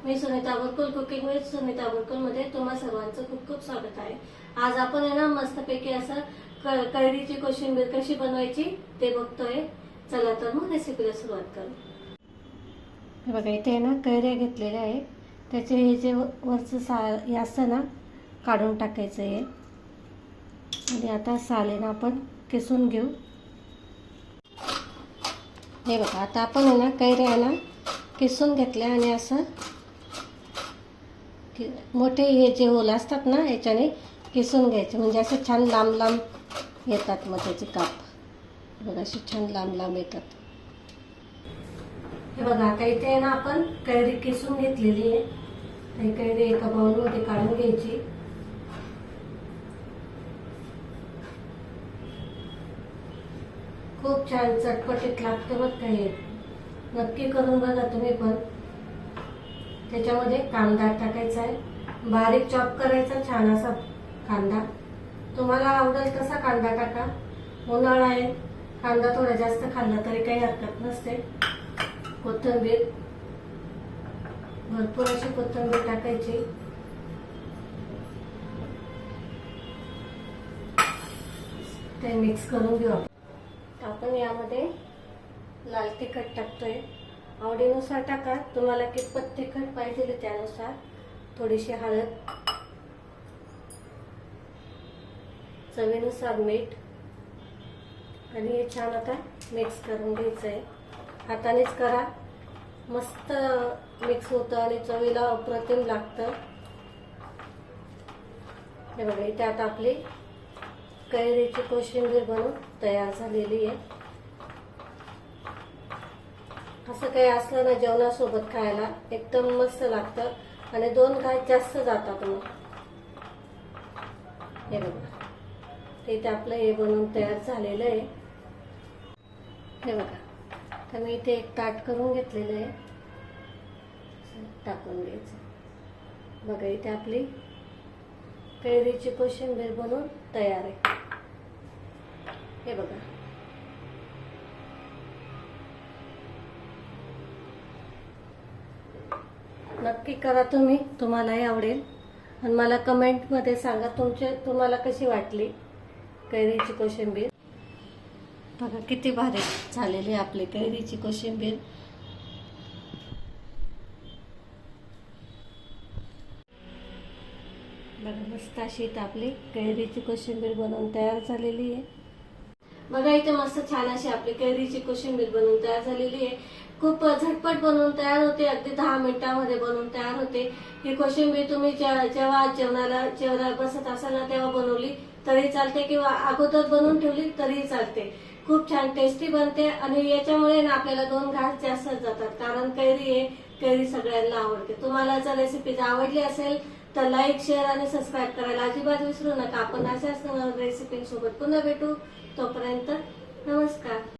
Me Sunita Burkul cooking with Sunita Burkul मध्ये तुम्हा सर्वांचं खूप खूप स्वागत आहे। आज आपण आहे ना मस्तपैकी असं कैरीची कोशिंबीर कशी बनवायची ते बघतोय। चला तर मग रेसिपीला सुरुवात करू। हे बघा इथे आहे ना कैऱ्या घेतलेल्या आहे, त्याचे हे जे वरचं साल हे असतं ना काढून टाकायचं आहे आणि आता साल आहे ना आपण किसून घेऊ। हे बघा आता आपण आहे ना कैऱ्या आहे ना किसून घेतल्या आणि असं मोठे हे जे होल असतात ना याच्याने किसून घ्यायचे, म्हणजे असे छान लांब लांब येतात। मग त्याचे काप बघा असे छान लांब लांब येतात। हे बघा आता इथे आहे ना आपण कैरी किसून घेतलेली आहे। ही कैरी एका बाउलमध्ये काढून घ्यायची। खूप छान चटपटीत लागतं बघ, काही नक्की करून बघा तुम्ही पण। त्याच्यामध्ये कांदा टाकायचा आहे, बारीक चॉप करायचा छान असा कांदा। तुम्हाला आवडेल तसा कांदा टाका, उन्हाळा आहे कांदा थोडा जास्त खाल्ला तरी काही हरकत नसते। कोथिंबीर भरपूर अशी कोथिंबीर टाकायची। ते मिक्स करून घेऊ। आपण यामध्ये लाल तिखट टाकतोय, आवडीनुसार टाका, तुम्हाला कितपत तिखट पाहिजे त्यानुसार। थोडीशी हळद, चवीनुसार मीठ आणि हे छान आता मिक्स करून घ्यायचं आहे। हातानेच करा, मस्त मिक्स होतं आणि चवीला अप्रतिम लागतं। हे बघा इथे आता आपली कैरीची कोशिंबीर बनवून तयार झालेली आहे। असं काही असलं ना जेवणासोबत खायला एकदम मस्त लागतं आणि 2 घास जास्त जातात मग। हे बघा इथे आपलं हे बनवून तयार झालेलं आहे। हे बघा तर मी इथे एक ताट करून घेतलेलं आहे, टाकून घ्यायचं। बघा इथे आपली कैरीची कोशिंबीर बनवून तयार आहे। हे बघा नक्की करा तुम्ही, तुम्हालाही आवडेल। आणि मला कमेंटमध्ये सांगा तुम्हाला कशी वाटली कैरीची कोशिंबीर। बघा किती भारी झालेली आपली कैरीची कोशिंबीर। बघा मस्त अशी आपली कैरीची कोशिंबीर बनवून तयार झालेली आहे। बघा इथे मस्त छान अशी आपली कैरीची कोशिंबीर बनवून तयार झालेली आहे। खूप झटपट बनवून तयार होते, अगदी 10 मिनिटांमध्ये बनवून तयार होते। ही कोशिंबीर तुम्ही जेव्हा जेवणाला बसत असाल ना तेव्हा बनवली तरी चालते, किंवा अगोदर बनवून ठेवली तरी चालते। खूप छान टेस्टी बनते आणि याच्यामुळे ना आपल्याला 2 घास जास्त जातात, कारण कैरी सगळ्यांना आवडते। तुम्हाला जर रेसिपी आवडली असेल तर लाईक, शेअर आणि सबस्क्राईब करायला अजिबात विसरू नका। आपण अशाच रेसिपी सोबत पुन्हा भेटू, तोपर्यंत नमस्कार।